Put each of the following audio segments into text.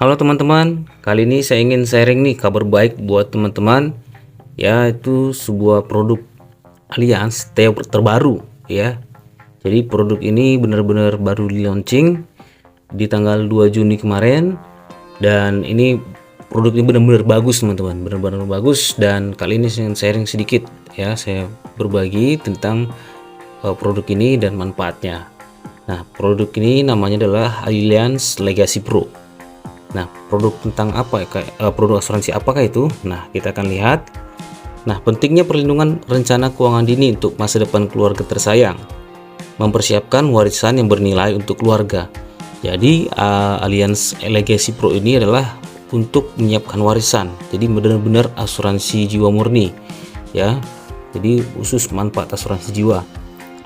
Halo teman-teman, kali ini saya ingin sharing nih kabar baik buat teman-teman, yaitu sebuah produk Allianz terbaru ya. Jadi produk ini benar-benar baru di launching di tanggal 2 Juni kemarin, dan ini produk ini benar-benar bagus teman-teman, benar-benar bagus. Dan kali ini saya ingin sharing sedikit ya, saya berbagi tentang produk ini dan manfaatnya. Nah, produk ini namanya adalah Allianz Legacy Pro. Nah, produk tentang apa ya, produk asuransi apakah itu? Nah, kita akan lihat. Nah, pentingnya perlindungan rencana keuangan dini untuk masa depan keluarga tersayang, mempersiapkan warisan yang bernilai untuk keluarga. Jadi, Allianz Legacy Pro ini adalah untuk menyiapkan warisan. Jadi benar-benar asuransi jiwa murni, ya. Jadi khusus manfaat asuransi jiwa.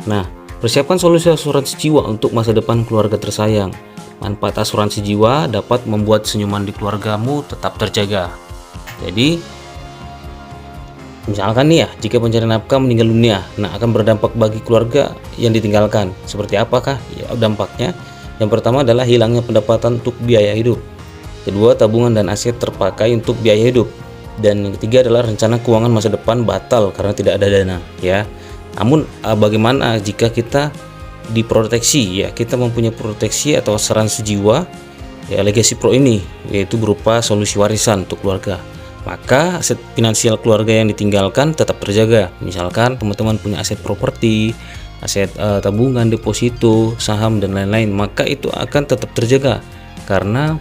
Nah, persiapkan solusi asuransi jiwa untuk masa depan keluarga tersayang. Manfaat asuransi jiwa dapat membuat senyuman di keluargamu tetap terjaga. Jadi, misalkan nih ya, jika pencari nafkah meninggal dunia, nah akan berdampak bagi keluarga yang ditinggalkan. Seperti apakah ya dampaknya? Yang pertama adalah hilangnya pendapatan untuk biaya hidup. Kedua, tabungan dan aset terpakai untuk biaya hidup. Dan yang ketiga adalah rencana keuangan masa depan batal karena tidak ada dana, ya. Namun bagaimana jika kita diproteksi, ya, kita mempunyai proteksi atau asuransi jiwa ya Legacy Pro ini, yaitu berupa solusi warisan untuk keluarga. Maka aset finansial keluarga yang ditinggalkan tetap terjaga. Misalkan teman-teman punya aset properti, aset tabungan, deposito, saham dan lain-lain, maka itu akan tetap terjaga karena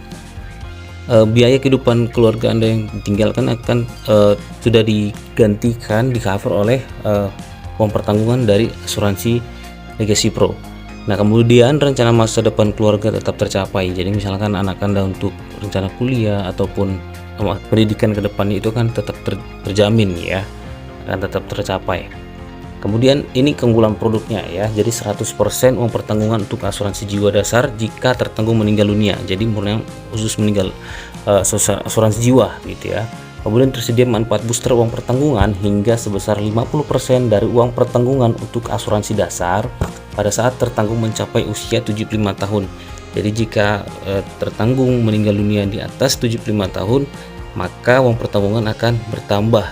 biaya kehidupan keluarga Anda yang ditinggalkan akan sudah digantikan, di cover oleh uang pertanggungan dari asuransi Legacy Pro. Nah, kemudian rencana masa depan keluarga tetap tercapai. Jadi misalkan anak Anda untuk rencana kuliah ataupun pendidikan ke depannya itu kan tetap terjamin, ya, akan tetap tercapai. Kemudian ini keunggulan produknya ya. Jadi 100% uang pertanggungan untuk asuransi jiwa dasar jika tertanggung meninggal dunia. Jadi murni khusus meninggal asuransi jiwa gitu ya. Kemudian tersedia manfaat booster uang pertanggungan hingga sebesar 50% dari uang pertanggungan untuk asuransi dasar pada saat tertanggung mencapai usia 75 tahun. Jadi jika tertanggung meninggal dunia di atas 75 tahun, maka uang pertanggungan akan bertambah,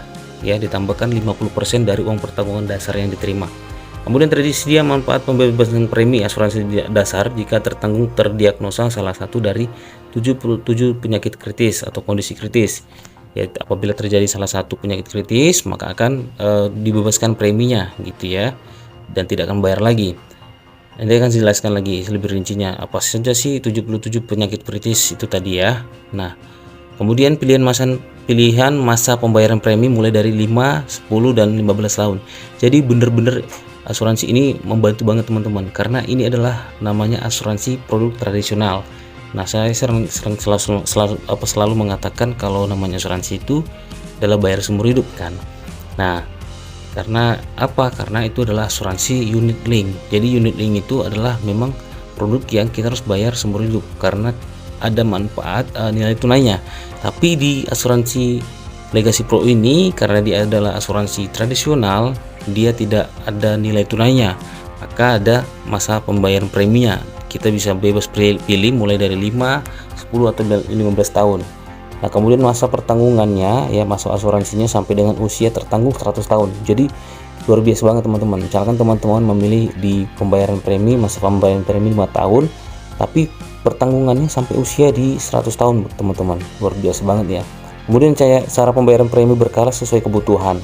ya, ditambahkan 50% dari uang pertanggungan dasar yang diterima. Kemudian tersedia manfaat pembebasan premi asuransi dasar jika tertanggung terdiagnosa salah satu dari 77 penyakit kritis atau kondisi kritis. Ya, apabila terjadi salah satu penyakit kritis, maka akan dibebaskan preminya gitu ya, dan tidak akan bayar lagi. Nanti akan dijelaskan lagi lebih rincinya apa saja sih 77 penyakit kritis itu tadi ya. Nah, kemudian pilihan masa pembayaran premi mulai dari 5, 10 dan 15 tahun. Jadi bener-bener asuransi ini membantu banget teman-teman, karena ini adalah namanya asuransi produk tradisional. Nah, saya selalu mengatakan kalau namanya asuransi itu adalah bayar seumur hidup kan. Nah, karena apa? Karena itu adalah asuransi unit link. Jadi unit link itu adalah memang produk yang kita harus bayar seumur hidup karena ada manfaat nilai tunainya. Tapi di asuransi Legacy Pro ini, karena dia adalah asuransi tradisional, dia tidak ada nilai tunainya, maka ada masa pembayaran preminya. Kita bisa bebas pilih mulai dari 5, 10 atau 15 tahun. Nah, kemudian masa pertanggungannya, ya, masa asuransinya sampai dengan usia tertanggung 100 tahun. Jadi luar biasa banget teman-teman. Misalkan teman-teman memilih di pembayaran premi, masa pembayaran premi 5 tahun, tapi pertanggungannya sampai usia di 100 tahun teman-teman. Luar biasa banget ya. Kemudian cara pembayaran premi berkala sesuai kebutuhan.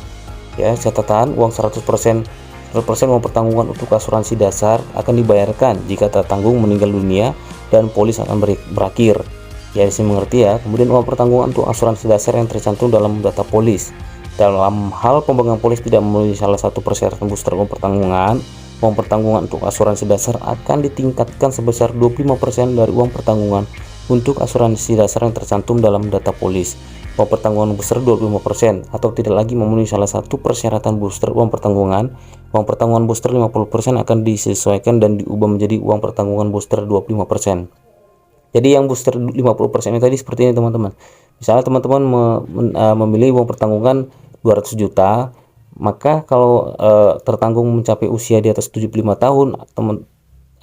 Ya, catatan uang 100% uang pertanggungan untuk asuransi dasar akan dibayarkan jika tertanggung meninggal dunia dan polis akan berakhir. Ya, disini mengerti ya. Kemudian uang pertanggungan untuk asuransi dasar yang tercantum dalam data polis. Dalam hal pemegang polis tidak memenuhi salah satu persyaratan booster uang pertanggungan untuk asuransi dasar akan ditingkatkan sebesar 25% dari uang pertanggungan untuk asuransi dasar yang tercantum dalam data polis. Uang pertanggungan booster 25% atau tidak lagi memenuhi salah satu persyaratan booster uang pertanggungan booster 50% akan disesuaikan dan diubah menjadi uang pertanggungan booster 25%. Jadi yang booster 50% tadi seperti ini teman-teman. Misalnya teman-teman memilih uang pertanggungan 200 juta, maka kalau tertanggung mencapai usia di atas 75 tahun,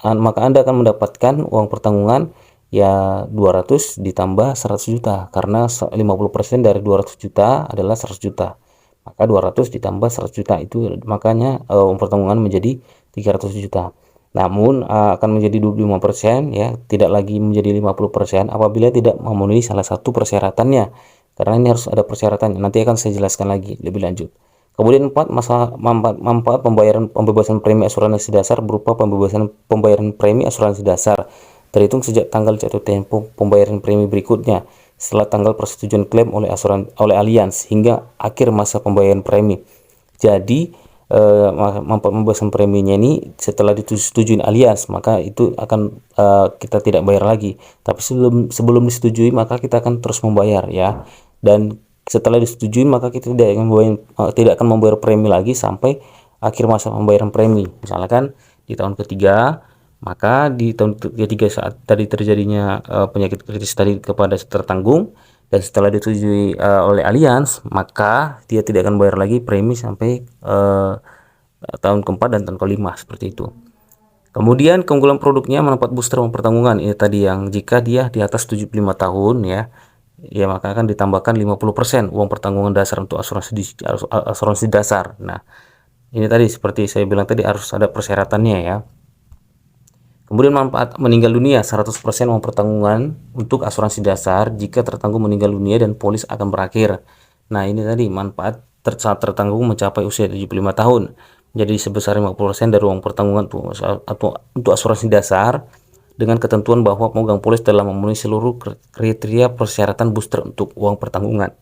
maka Anda akan mendapatkan uang pertanggungan ya 200 ditambah 100 juta, karena 50% dari 200 juta adalah 100 juta. Maka 200 ditambah 100 juta itu makanya uang pertanggungan menjadi 300 juta. Namun akan menjadi 25% ya, tidak lagi menjadi 50% apabila tidak memenuhi salah satu persyaratannya. Karena ini harus ada persyaratan. Nanti akan saya jelaskan lagi lebih lanjut. Kemudian 4, masalah manfaat pembebasan premi asuransi dasar berupa pembayaran premi asuransi dasar terhitung sejak tanggal jatuh tempo pembayaran premi berikutnya setelah tanggal persetujuan klaim oleh Allianz hingga akhir masa pembayaran premi. Jadi manfaat pembebasan preminya ini setelah disetujui Allianz, maka itu akan kita tidak bayar lagi. Tapi sebelum disetujui maka kita akan terus membayar ya. Dan setelah disetujui maka kita tidak akan membayar premi lagi sampai akhir masa pembayaran premi. Misalkan di tahun ketiga, maka di tahun ketiga saat tadi terjadinya penyakit kritis tadi kepada tertanggung, dan setelah disetujui oleh Allianz, maka dia tidak akan bayar lagi premi sampai tahun keempat dan tahun kelima, seperti itu. Kemudian keunggulan produknya manfaat booster uang pertanggungan ini tadi, yang jika dia di atas 75 tahun ya maka akan ditambahkan 50% uang pertanggungan dasar untuk asuransi dasar. Nah, ini tadi seperti saya bilang tadi harus ada persyaratannya ya. Kemudian manfaat meninggal dunia 100% uang pertanggungan untuk asuransi dasar jika tertanggung meninggal dunia dan polis akan berakhir. Nah, ini tadi manfaat saat tertanggung mencapai usia 75 tahun. Jadi sebesar 50% dari uang pertanggungan untuk asuransi dasar dengan ketentuan bahwa pemegang polis telah memenuhi seluruh kriteria persyaratan booster untuk uang pertanggungan.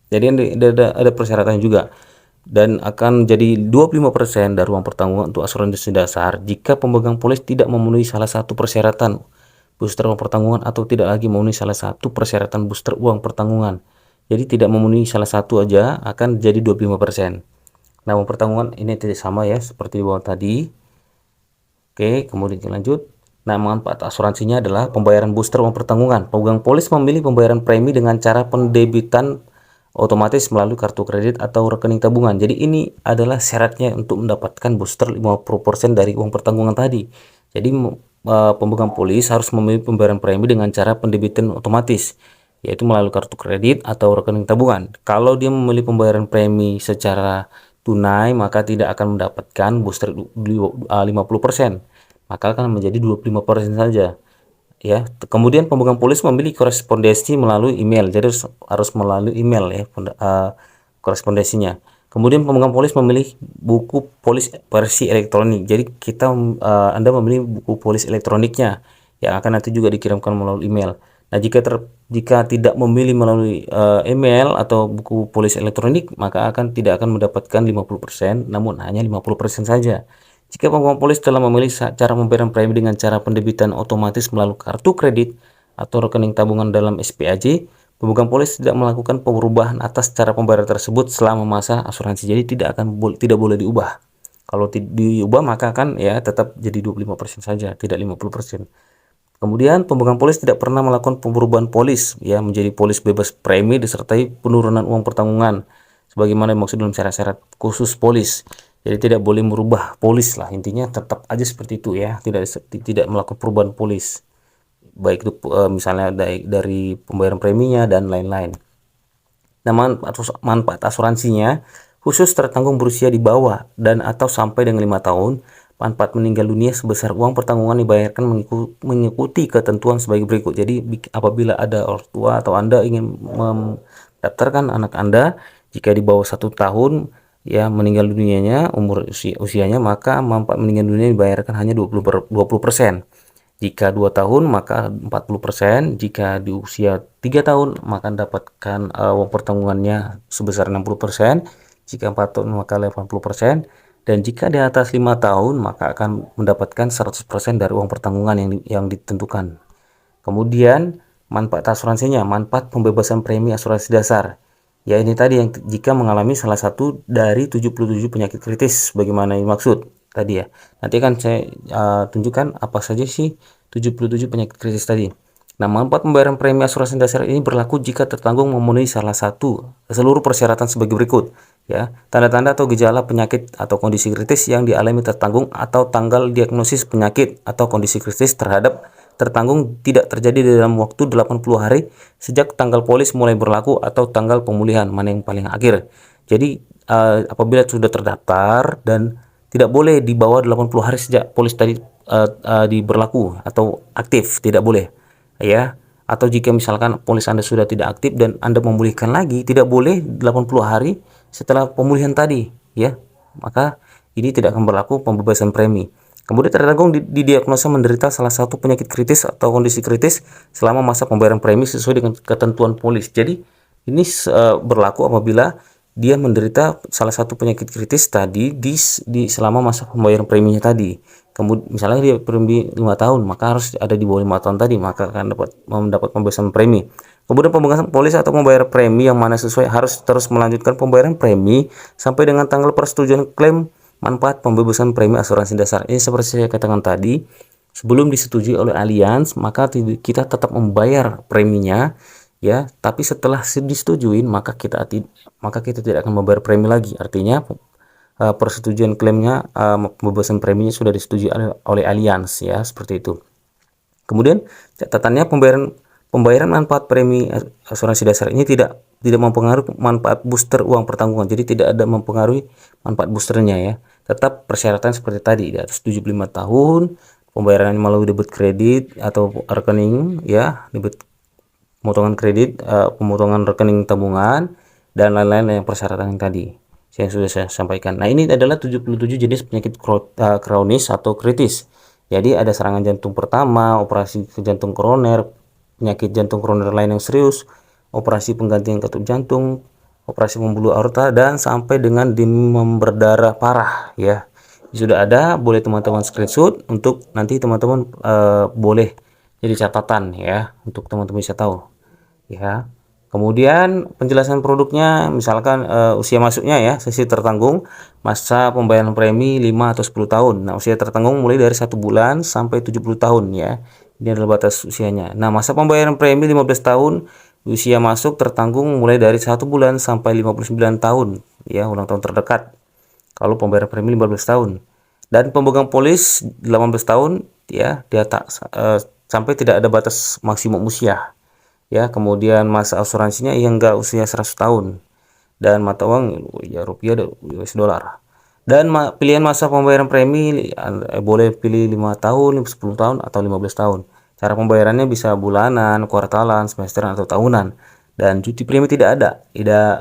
Jadi ada persyaratan juga, dan akan jadi 25% dari uang pertanggungan untuk asuransi dasar jika pemegang polis tidak memenuhi salah satu persyaratan booster uang pertanggungan atau tidak lagi memenuhi salah satu persyaratan booster uang pertanggungan. Jadi tidak memenuhi salah satu aja akan jadi 25%. Nah, uang pertanggungan ini tidak sama ya seperti di bawah tadi. Oke, kemudian kita lanjut. Nah, manfaat asuransinya adalah pembayaran booster uang pertanggungan. Pemegang polis memilih pembayaran premi dengan cara pendebitan otomatis melalui kartu kredit atau rekening tabungan. Jadi ini adalah syaratnya untuk mendapatkan booster 50% dari uang pertanggungan tadi. Jadi pemegang polis harus memilih pembayaran premi dengan cara pendebitan otomatis, yaitu melalui kartu kredit atau rekening tabungan. Kalau dia memilih pembayaran premi secara tunai, maka tidak akan mendapatkan booster 50%. Maka akan menjadi 25% saja ya. Kemudian pemegang polis memilih korespondensi melalui email, jadi harus melalui email ya korespondensinya. Kemudian pemegang polis memilih buku polis versi elektronik, jadi Anda memilih buku polis elektroniknya yang akan nanti juga dikirimkan melalui email. Nah, jika tidak memilih melalui email atau buku polis elektronik, maka tidak akan mendapatkan 50%, namun hanya 50% saja. Jika pemegang polis telah memilih cara pembayaran premi dengan cara pendebitan otomatis melalui kartu kredit atau rekening tabungan dalam SPAJ, pemegang polis tidak melakukan perubahan atas cara pembayaran tersebut selama masa asuransi. Jadi tidak boleh diubah. Kalau diubah maka akan ya tetap jadi 25% saja, tidak 50%. Kemudian pemegang polis tidak pernah melakukan perubahan polis ya menjadi polis bebas premi disertai penurunan uang pertanggungan sebagaimana dimaksud dalam syarat-syarat khusus polis. Jadi tidak boleh merubah polis lah, intinya tetap aja seperti itu ya, tidak melakukan perubahan polis, baik itu misalnya dari pembayaran preminya dan lain-lain. Nah, manfaat asuransinya khusus tertanggung berusia di bawah dan atau sampai dengan 5 tahun. Manfaat meninggal dunia sebesar uang pertanggungan dibayarkan mengikuti ketentuan sebagai berikut. Jadi apabila ada orang tua atau Anda ingin mendaftarkan anak Anda, jika di bawah 1 tahun ya meninggal dunianya, usianya, maka manfaat meninggal dunia dibayarkan hanya 20%. Jika 2 tahun maka 40%, jika di usia 3 tahun maka dapatkan uang pertanggungannya sebesar 60%, jika 4 tahun maka 80%, dan jika di atas 5 tahun maka akan mendapatkan 100% dari uang pertanggungan yang ditentukan. Kemudian manfaat asuransinya, manfaat pembebasan premi asuransi dasar. Ya, ini tadi yang jika mengalami salah satu dari 77 penyakit kritis bagaimana yang dimaksud tadi ya. Nanti akan saya tunjukkan apa saja sih 77 penyakit kritis tadi. Nah, manfaat pembayaran premi asuransi dasar ini berlaku jika tertanggung memenuhi seluruh persyaratan sebagai berikut ya. Tanda-tanda atau gejala penyakit atau kondisi kritis yang dialami tertanggung atau tanggal diagnosis penyakit atau kondisi kritis terhadap tertanggung tidak terjadi dalam waktu 80 hari sejak tanggal polis mulai berlaku atau tanggal pemulihan, mana yang paling akhir. Jadi apabila sudah terdaftar dan tidak boleh di bawah 80 hari sejak polis tadi diberlaku atau aktif, tidak boleh ya. Atau jika misalkan polis Anda sudah tidak aktif dan Anda memulihkan lagi, tidak boleh 80 hari setelah pemulihan tadi ya. Maka ini tidak akan berlaku pembebasan premi. Kemudian tertanggung didiagnosa menderita salah satu penyakit kritis atau kondisi kritis selama masa pembayaran premi sesuai dengan ketentuan polis. Jadi ini berlaku apabila dia menderita salah satu penyakit kritis tadi di selama masa pembayaran preminya tadi. Kemudian misalnya dia premi 5 tahun, maka harus ada di bawah 5 tahun tadi, maka akan mendapat pembebasan premi. Kemudian pembebasan polis atau membayar premi yang mana sesuai harus terus melanjutkan pembayaran premi sampai dengan tanggal persetujuan klaim manfaat pembebasan premi asuransi dasar. Ini seperti saya katakan tadi, sebelum disetujui oleh Allianz, maka kita tetap membayar preminya ya, tapi setelah disetujuin maka kita tidak akan membayar premi lagi. Artinya persetujuan klaimnya pembebasan preminya sudah disetujui oleh Allianz ya, seperti itu. Kemudian catatannya pembayaran manfaat premi asuransi dasar ini tidak mempengaruhi manfaat booster uang pertanggungan. Jadi tidak ada mempengaruhi manfaat boosternya ya. Tetap persyaratan seperti tadi, di atas 75 tahun, pembayaran melalui debit kredit atau rekening ya, debit pemotongan kredit, pemotongan rekening tabungan, dan lain-lain yang persyaratan yang tadi yang sudah saya sampaikan. Nah, ini adalah 77 jenis penyakit kronis atau kritis. Jadi ada serangan jantung pertama, operasi ke jantung koroner, penyakit jantung koroner lain yang serius, operasi penggantian katup jantung, operasi pembuluh aorta, dan sampai dengan demam berdarah parah ya. Sudah ada, boleh teman-teman screenshot untuk nanti teman-teman boleh jadi catatan ya, untuk teman-teman bisa tahu ya. Kemudian penjelasan produknya, misalkan usia masuknya ya, sesi tertanggung, masa pembayaran premi 5 atau 10 tahun. Nah, usia tertanggung mulai dari 1 bulan sampai 70 tahun ya. Ini adalah batas usianya. Nah, masa pembayaran premi 15 tahun, usia masuk tertanggung mulai dari 1 bulan sampai 59 tahun ya, ulang tahun terdekat. Kalau pembayaran premi 15 tahun. Dan pemegang polis 18 tahun ya, di atas sampai tidak ada batas maksimum usia. Ya, kemudian masa asuransinya hingga usia 100 tahun dan mata uang ya rupiah dan US dollar. Dan pilihan masa pembayaran premi boleh pilih 5 tahun, 10 tahun atau 15 tahun. Cara pembayarannya bisa bulanan, kuartalan, semesteran atau tahunan. Dan cuti premi tidak ada. Ya,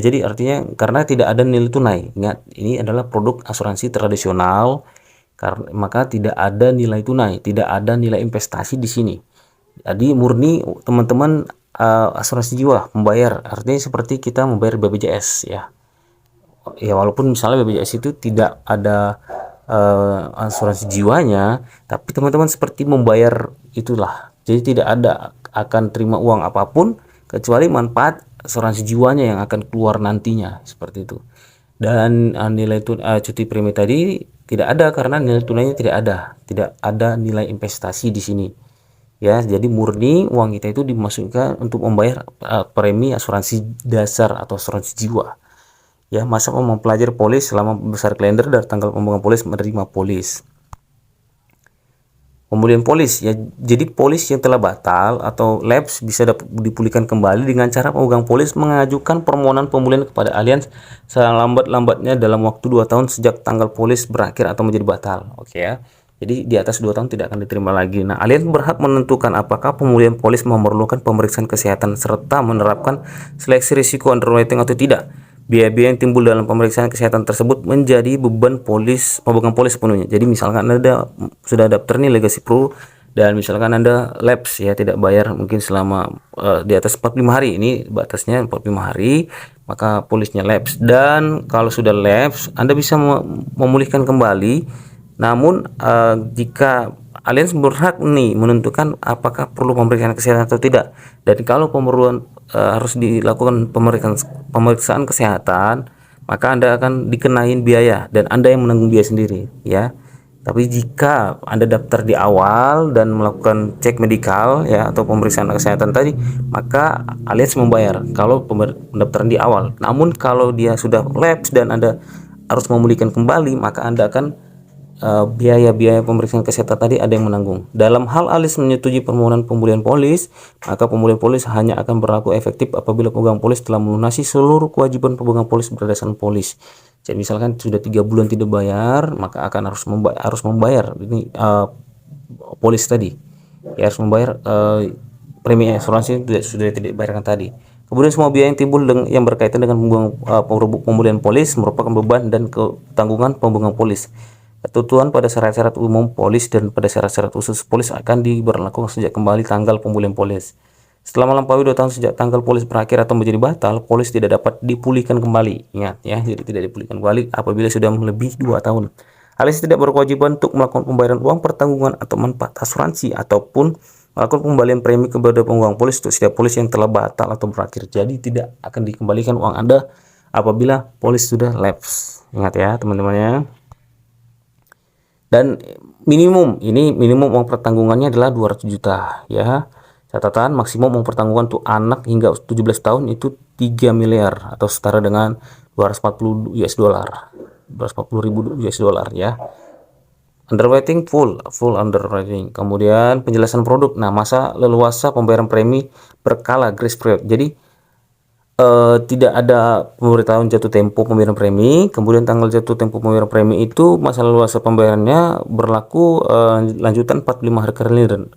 jadi artinya karena tidak ada nilai tunai. Ingat, ini adalah produk asuransi tradisional, maka tidak ada nilai tunai, tidak ada nilai investasi di sini. Jadi murni teman-teman asuransi jiwa membayar, artinya seperti kita membayar BPJS ya. Ya walaupun misalnya BPJS itu tidak ada asuransi jiwanya, tapi teman-teman seperti membayar itulah. Jadi tidak ada akan terima uang apapun kecuali manfaat asuransi jiwanya yang akan keluar nantinya, seperti itu. Dan nilai cuti premi tadi tidak ada karena nilai tunainya tidak ada nilai investasi di sini. Ya, jadi murni uang kita itu dimasukkan untuk membayar premi asuransi dasar atau asuransi jiwa. Ya, masa mempelajari polis selama besar kalender dari tanggal pemegang polis menerima polis. Pemulihan polis ya, jadi polis yang telah batal atau lapse bisa dipulihkan kembali dengan cara pemegang polis mengajukan permohonan pemulihan kepada Allianz selambat-lambatnya dalam waktu 2 tahun sejak tanggal polis berakhir atau menjadi batal. Oke ya. Jadi di atas 2 tahun tidak akan diterima lagi. Nah, Allianz berhak menentukan apakah pemulihan polis memerlukan pemeriksaan kesehatan serta menerapkan seleksi risiko underwriting atau tidak. Biaya-biaya yang timbul dalam pemeriksaan kesehatan tersebut menjadi beban pemegang polis sepenuhnya. Jadi misalkan Anda sudah daftar nih Legacy Pro dan misalkan Anda lapse ya, tidak bayar mungkin selama di atas 45 hari, ini batasnya 45 hari, maka polisnya lapse. Dan kalau sudah lapse, Anda bisa memulihkan kembali. Namun jika Allianz berhak nih menentukan apakah perlu pemeriksaan kesehatan atau tidak. Dan kalau pemerluan harus dilakukan pemeriksaan kesehatan, maka Anda akan dikenain biaya dan Anda yang menanggung biaya sendiri ya. Tapi jika Anda daftar di awal dan melakukan cek medikal ya atau pemeriksaan kesehatan tadi, maka Allianz membayar kalau pendaftaran di awal. Namun kalau dia sudah lapse dan Anda harus memulihkan kembali, maka Anda akan biaya-biaya pemeriksaan kesehatan tadi ada yang menanggung. Dalam hal Alis menyetujui permohonan pemulihan polis, maka pemulihan polis hanya akan berlaku efektif apabila pemegang polis telah melunasi seluruh kewajiban pemegang polis berdasarkan polis. Jadi misalkan sudah 3 bulan tidak bayar, maka akan harus membayar ini polis tadi. Ya, harus membayar premi asuransi sudah tidak dibayarkan tadi. Kemudian semua biaya yang timbul yang berkaitan dengan pemulihan polis merupakan beban dan ketanggungan pemegang polis. Ketentuan pada syarat-syarat umum polis dan pada syarat-syarat khusus polis akan diberlakukan sejak kembali tanggal pemulihan polis. Setelah melampaui 2 tahun sejak tanggal polis berakhir atau menjadi batal, polis tidak dapat dipulihkan kembali. Ingat ya, jadi tidak dipulihkan kembali apabila sudah melebihi 2 tahun. Alias tidak berkewajiban untuk melakukan pembayaran uang pertanggungan atau manfaat asuransi ataupun melakukan pembalian premi kepada pemegang polis untuk setiap polis yang telah batal atau berakhir. Jadi tidak akan dikembalikan uang Anda apabila polis sudah lapse. Ingat ya teman-teman ya. Dan minimum uang pertanggungannya adalah 200 juta ya. Catatan maksimum uang pertanggungan untuk anak hingga 17 tahun itu 3 miliar atau setara dengan 240 US dollar. 240 ribu US dollar ya. Underwriting full underwriting. Kemudian penjelasan produk. Nah, masa leluasa pembayaran premi berkala grace period. Jadi tidak ada pemberitahuan jatuh tempo pembayaran premi. Kemudian tanggal jatuh tempo pembayaran premi itu masa leluasa pembayarannya berlaku lanjutan 45 hari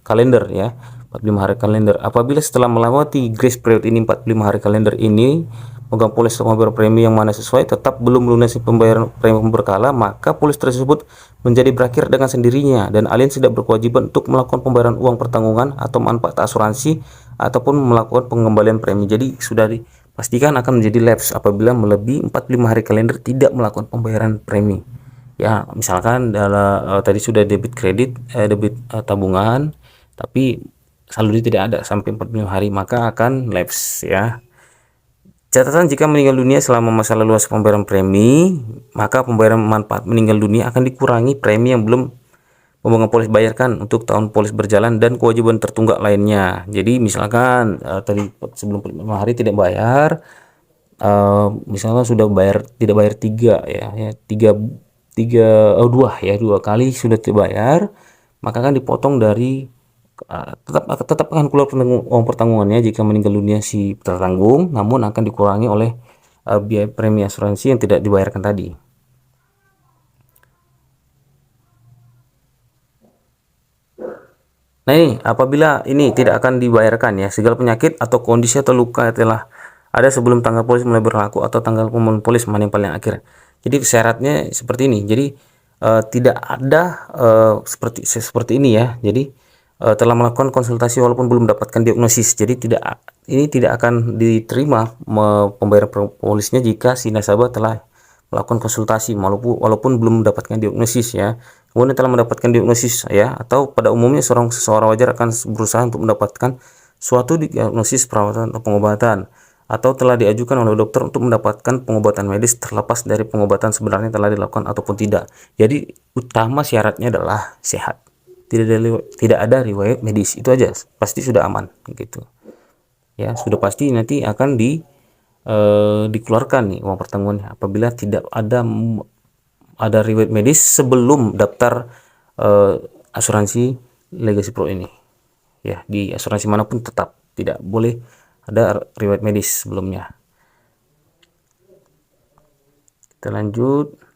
kalender ya. 45 hari kalender. Apabila setelah melewati grace period ini 45 hari kalender ini pemegang polis membayar premi yang mana sesuai tetap belum melunasi pembayaran premi berkala, maka polis tersebut menjadi berakhir dengan sendirinya dan alien tidak berkewajiban untuk melakukan pembayaran uang pertanggungan atau manfaat asuransi ataupun melakukan pengembalian premi. Jadi sudah dipastikan akan menjadi lapse apabila melebihi 45 hari kalender tidak melakukan pembayaran premi. Ya, misalkan tadi sudah debit kredit, debit tabungan, tapi saldo tidak ada sampai 45 hari, maka akan lapse ya. Catatan jika meninggal dunia selama masa leluasa pembayaran premi, maka pembayaran manfaat meninggal dunia akan dikurangi premi yang belum pemegang polis bayarkan untuk tahun polis berjalan dan kewajiban tertunggak lainnya. Jadi misalkan tadi sebelum 45 hari tidak bayar, misalnya sudah tidak bayar 3 ya, 2 kali sudah dibayar, maka akan dipotong dari tetap akan keluar uang pertanggungannya jika meninggal dunia si tertanggung, namun akan dikurangi oleh biaya premi asuransi yang tidak dibayarkan tadi. Nah ini apabila ini tidak akan dibayarkan ya, segala penyakit atau kondisi atau luka telah ada sebelum tanggal polis mulai berlaku atau tanggal pemulihan polis mana yang paling akhir. Jadi syaratnya seperti ini. Jadi tidak ada seperti ini ya. Jadi telah melakukan konsultasi walaupun belum mendapatkan diagnosis. Jadi ini tidak akan diterima pembayaran polisnya jika si nasabah telah melakukan konsultasi walaupun belum mendapatkan diagnosis ya. Kemudian telah mendapatkan diagnosis ya, atau pada umumnya seseorang wajar akan berusaha untuk mendapatkan suatu diagnosis perawatan atau pengobatan, atau telah diajukan oleh dokter untuk mendapatkan pengobatan medis terlepas dari pengobatan sebenarnya telah dilakukan ataupun tidak. Jadi utama syaratnya adalah sehat. Tidak ada riwayat medis, itu aja pasti sudah aman gitu ya. Sudah pasti nanti akan dikeluarkan nih uang pertanggungannya apabila tidak ada riwayat medis sebelum daftar asuransi Legacy Pro ini ya. Di asuransi manapun tetap tidak boleh ada riwayat medis sebelumnya. Kita lanjut.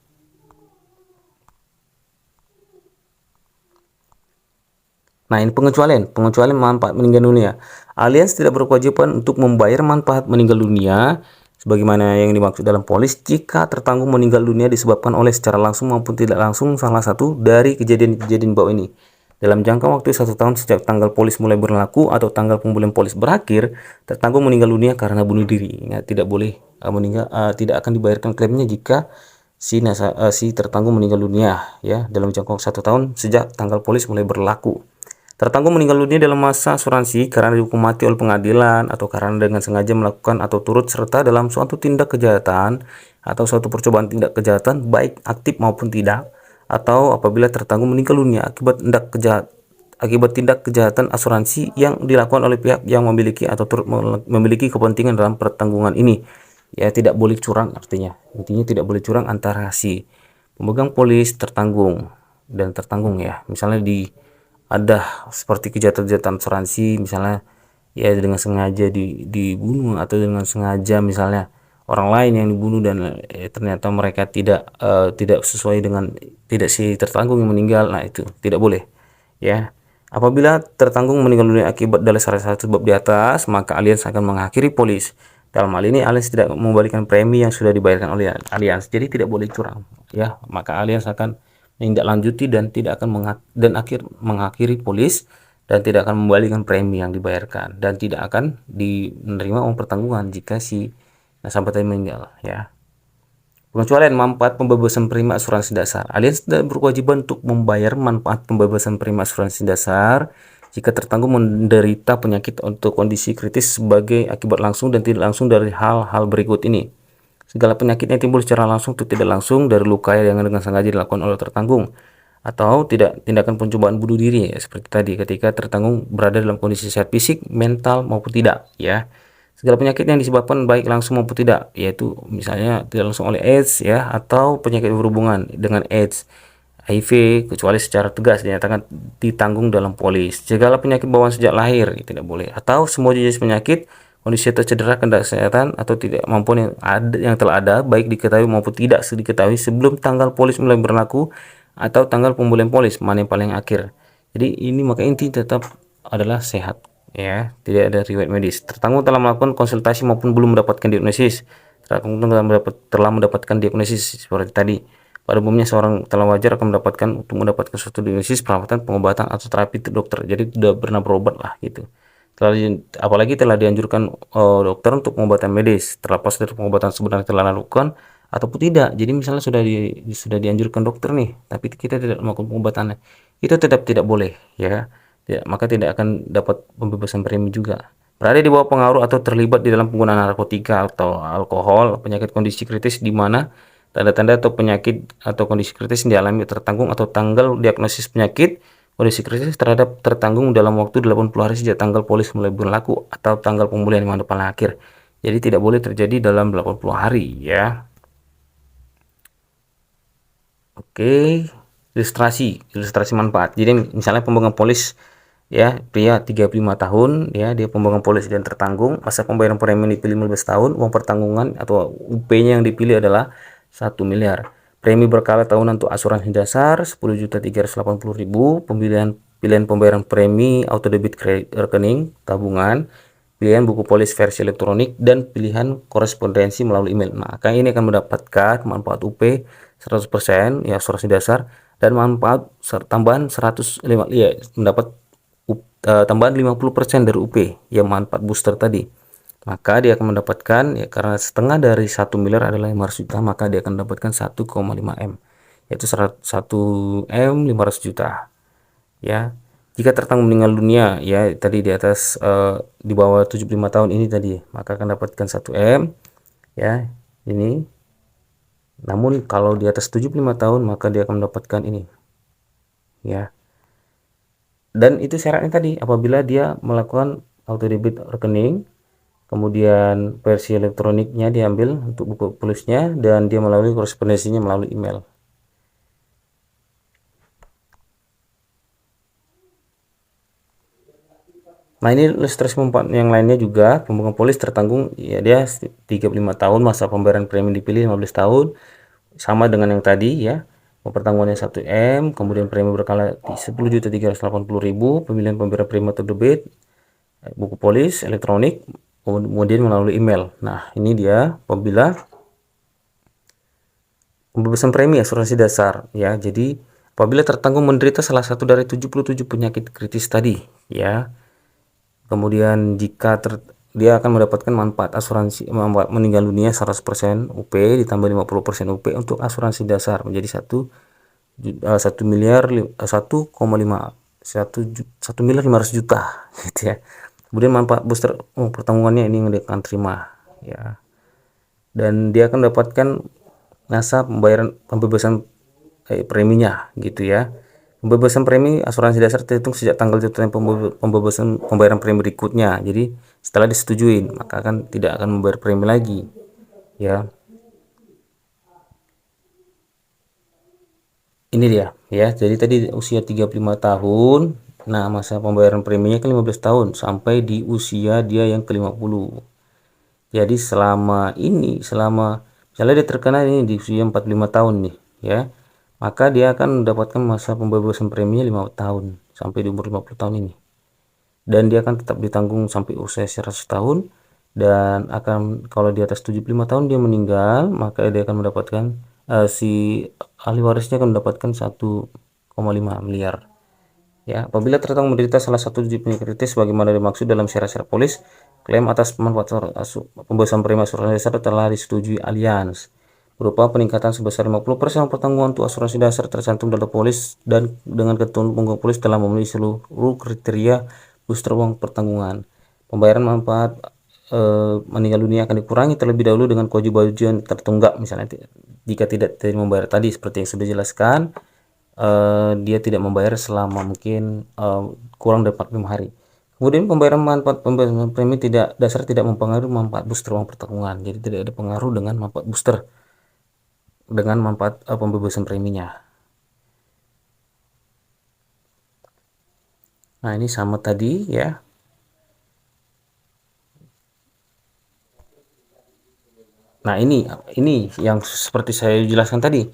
Nah, ini pengecualian manfaat meninggal dunia. Alias tidak berkewajiban untuk membayar manfaat meninggal dunia sebagaimana yang dimaksud dalam polis jika tertanggung meninggal dunia disebabkan oleh secara langsung maupun tidak langsung salah satu dari kejadian-kejadian bawah ini. Dalam jangka waktu 1 tahun sejak tanggal polis mulai berlaku atau tanggal pemulihan polis berakhir, tertanggung meninggal dunia karena bunuh diri. Ingat, tidak boleh tidak akan dibayarkan klaimnya jika si tertanggung meninggal dunia ya dalam jangka 1 tahun sejak tanggal polis mulai berlaku. Tertanggung meninggal dunia dalam masa asuransi karena dihukum mati oleh pengadilan atau karena dengan sengaja melakukan atau turut serta dalam suatu tindak kejahatan atau suatu percobaan tindak kejahatan baik aktif maupun tidak, atau apabila tertanggung meninggal dunia akibat tindak kejahatan asuransi yang dilakukan oleh pihak yang memiliki atau turut memiliki kepentingan dalam pertanggungan ini. Ya, tidak boleh curang, artinya intinya tidak boleh curang antara si pemegang polis tertanggung dan tertanggung ya. Misalnya ada seperti kejahatan-kejahatan asuransi, misalnya ya dengan sengaja dibunuh, atau dengan sengaja misalnya orang lain yang dibunuh dan ternyata mereka tidak sesuai dengan, tidak si tertanggung yang meninggal. Nah itu tidak boleh ya. Apabila tertanggung meninggal dunia akibat dari salah satu sebab di atas, maka alias akan mengakhiri polis. Dalam hal ini alias tidak mengembalikan premi yang sudah dibayarkan oleh alias, jadi tidak boleh curang ya. Maka alias akan menindaklanjuti dan tidak akan mengakhiri polis, dan tidak akan mengembalikan premi yang dibayarkan, dan tidak akan menerima uang pertanggungan jika si nasabah tadi meninggal ya. Pengecualian manfaat pembebasan premi asuransi dasar. Alias tidak berkewajiban untuk membayar manfaat pembebasan premi asuransi dasar jika tertanggung menderita penyakit atau kondisi kritis sebagai akibat langsung dan tidak langsung dari hal-hal berikut ini. Segala penyakit yang timbul secara langsung atau tidak langsung dari luka yang dengan sengaja dilakukan oleh tertanggung, atau tidak tindakan pencobaan bunuh diri ya, seperti tadi ketika tertanggung berada dalam kondisi sehat fisik, mental maupun tidak ya. Segala penyakit yang disebabkan baik langsung maupun tidak, yaitu misalnya tidak langsung oleh AIDS ya, atau penyakit berhubungan dengan AIDS, HIV, kecuali secara tegas dinyatakan ditanggung dalam polis. Segala penyakit bawaan sejak lahir tidak boleh, atau semua jenis penyakit, kondisi atau cedera kesehatan atau tidak mampu yang telah ada baik diketahui maupun tidak diketahui sebelum tanggal polis mulai berlaku atau tanggal pemulihan polis, mana yang paling akhir. Jadi ini maka inti tetap adalah sehat ya, tidak ada riwayat medis. Tertanggung telah melakukan konsultasi maupun belum mendapatkan diagnosis. Tertanggung telah mendapatkan diagnosis seperti tadi. Pada umumnya seorang telah wajar akan mendapatkan suatu diagnosis, perawatan, pengobatan atau terapi dokter. Jadi sudah pernah berobat lah gitu. Apalagi telah dianjurkan dokter untuk pengobatan medis, terlepas dari pengobatan sebenarnya telah lakukan ataupun tidak. Jadi misalnya sudah dianjurkan dokter nih, tapi kita tidak melakukan pengobatannya, itu tetap tidak boleh ya. Maka tidak akan dapat pembebasan premi juga. Berada di bawah pengaruh atau terlibat di dalam penggunaan narkotika atau alkohol, penyakit kondisi kritis di mana tanda-tanda atau penyakit atau kondisi kritis yang dialami tertanggung atau tanggal diagnosis penyakit kondisi kritis terhadap tertanggung dalam waktu 80 hari sejak tanggal polis mulai berlaku atau tanggal pemulihan yang paling akhir. Jadi tidak boleh terjadi dalam 80 hari ya. Oke, ilustrasi manfaat. Jadi misalnya pemegang polis ya, pria 35 tahun ya, dia pemegang polis dan tertanggung, masa pembayaran premi yang dipilih 15 tahun, uang pertanggungan atau UP-nya yang dipilih adalah 1 miliar. Premi berkala tahunan untuk asuransi dasar 10.380.000, pilihan pembayaran premi auto debit rekening tabungan, pilihan buku polis versi elektronik, dan pilihan korespondensi melalui email. Maka ini akan mendapatkan manfaat UP 100% ya, asuransi dasar, dan manfaat tambahan 105 ya, mendapat tambahan 50% dari UP yang manfaat booster tadi. Maka dia akan mendapatkan ya, karena setengah dari 1 miliar adalah 500 juta, maka dia akan mendapatkan 1,5 M, yaitu 1 M 500 juta ya. Jika tertanggung meninggal dunia ya, tadi di atas di bawah 75 tahun ini tadi, maka akan dapatkan 1 M ya ini. Namun kalau di atas 75 tahun maka dia akan mendapatkan ini ya. Dan itu syaratnya tadi, apabila dia melakukan auto debit rekening, kemudian versi elektroniknya diambil untuk buku polisnya, dan dia melalui korespondensinya melalui email. Nah ini ilustrasi manfaat yang lainnya juga. Pemegang polis tertanggung ya, dia 35 tahun, masa pembayaran premi dipilih 15 tahun, sama dengan yang tadi ya. Pertanggungannya 1 M, kemudian premi berkala 10.380.000, pemilihan pembayaran premi atau debit, buku polis elektronik, kemudian melalui email. Nah ini dia apabila pembebasan premi asuransi dasar ya. Jadi apabila tertanggung menderita salah satu dari 77 penyakit kritis tadi ya, kemudian jika dia akan mendapatkan manfaat asuransi meninggal dunia 100% UP ditambah 50% UP untuk asuransi dasar menjadi 1 miliar 1,5 1 miliar 500 juta gitu ya. Kemudian manfaat booster pertanggungannya ini yang dia akan terima ya, dan dia akan mendapatkan masa pembebasan preminya gitu ya. Pembebasan premi asuransi dasar terhitung sejak tanggal jatuhnya pembebasan pembayaran premi berikutnya. Jadi setelah disetujui maka tidak akan membayar premi lagi ya. Ini dia ya. Jadi tadi usia 35 tahun. Nah, masa pembayaran preminya kan 15 tahun sampai di usia dia yang ke-50. Jadi selama ini, selama misalnya dia terkena ini di usia 45 tahun nih ya, maka dia akan mendapatkan masa pembebasan preminya 5 tahun sampai di umur 50 tahun ini. Dan dia akan tetap ditanggung sampai usia 100 tahun, dan akan kalau di atas 75 tahun dia meninggal, maka dia akan mendapatkan si ahli warisnya akan mendapatkan 1,5 miliar. Ya, apabila terdapat menderita salah satu penyakit kritis sebagaimana dimaksud dalam syarat-syarat polis, klaim atas manfaat pembebasan premi asuransi dasar telah disetujui Allianz berupa peningkatan sebesar 50% pertanggungan untuk asuransi dasar tercantum dalam polis, dan dengan ketentuan punggung polis telah memenuhi seluruh kriteria booster uang pertanggungan. Pembayaran manfaat meninggal dunia akan dikurangi terlebih dahulu dengan kewajiban tertunggak, misalnya jika tidak membayar tadi seperti yang sudah dijelaskan, dia tidak membayar selama mungkin kurang dari 45 hari. Kemudian pembayaran manfaat pembayaran premi tidak dasar tidak mempengaruhi manfaat booster uang pertanggungan. Jadi tidak ada pengaruh dengan manfaat booster dengan manfaat pembebasan preminya. Nah, ini sama tadi ya. Nah, ini yang seperti saya jelaskan tadi.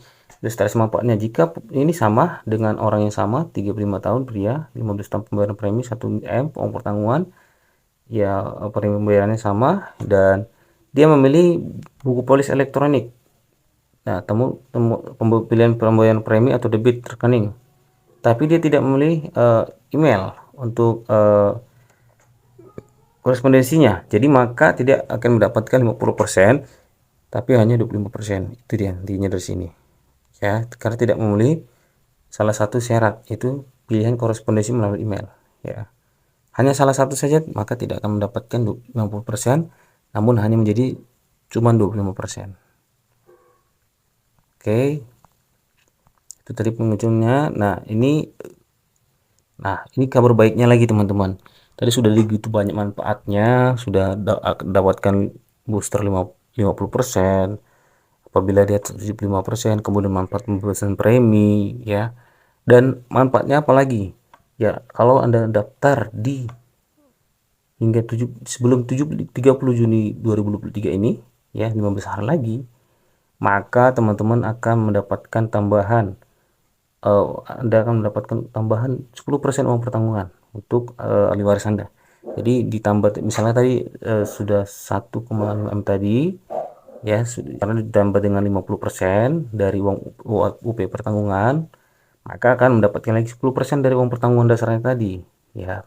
Listasi manfaatnya jika ini sama dengan orang yang sama, 35 tahun pria, 15 tahun pembayaran premi 1 M uang pertanggungan, ya premi pembayarannya sama, dan dia memilih buku polis elektronik. Nah, pilihan pembayaran premi atau debit rekening. Tapi dia tidak memilih email untuk korespondensinya. Jadi maka tidak akan mendapatkan 50%, tapi hanya 25%. Itu dia intinya dari sini. Ya, karena tidak memilih salah satu syarat, itu pilihan korespondensi melalui email. Ya. Hanya salah satu saja, maka tidak akan mendapatkan 50%, namun hanya menjadi cuma 25%. Oke. Itu tadi pengunjungnya. Nah, ini kabar baiknya lagi teman-teman. Tadi sudah begitu banyak manfaatnya, sudah dapatkan booster 50%, apabila dia 75%, kemudian manfaat pembebasan premi ya. Dan manfaatnya apa lagi? Ya, kalau Anda daftar di hingga sebelum 30 Juni 2023 ini ya, 15 hari lagi, maka teman-teman akan mendapatkan tambahan Anda akan mendapatkan tambahan 10% uang pertanggungan untuk ahli waris Anda. Jadi ditambah misalnya tadi sudah 1,5 M tadi ya, karena ditambah dengan 50% dari uang UP pertanggungan, maka akan mendapatkan lagi 10% dari uang pertanggungan dasarnya tadi ya.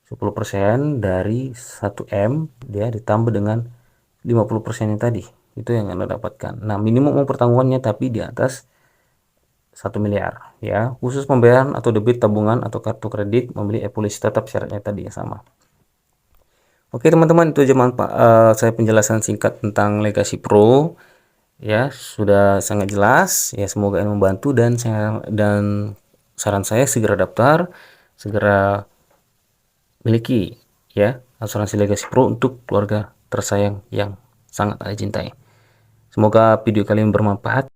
10% dari 1 M dia ditambah dengan 50% yang tadi, itu yang Anda dapatkan. Nah, minimum uang pertanggungannya tapi di atas 1 miliar ya. Khusus pembayaran atau debit tabungan atau kartu kredit membeli e-polisi tetap syaratnya tadi yang sama. Oke teman-teman, itu aja saya penjelasan singkat tentang Legacy Pro ya, sudah sangat jelas ya, semoga ini membantu, dan saran saya segera daftar, segera miliki ya asuransi Legacy Pro untuk keluarga tersayang yang sangat Anda cintai. Semoga video kali ini bermanfaat.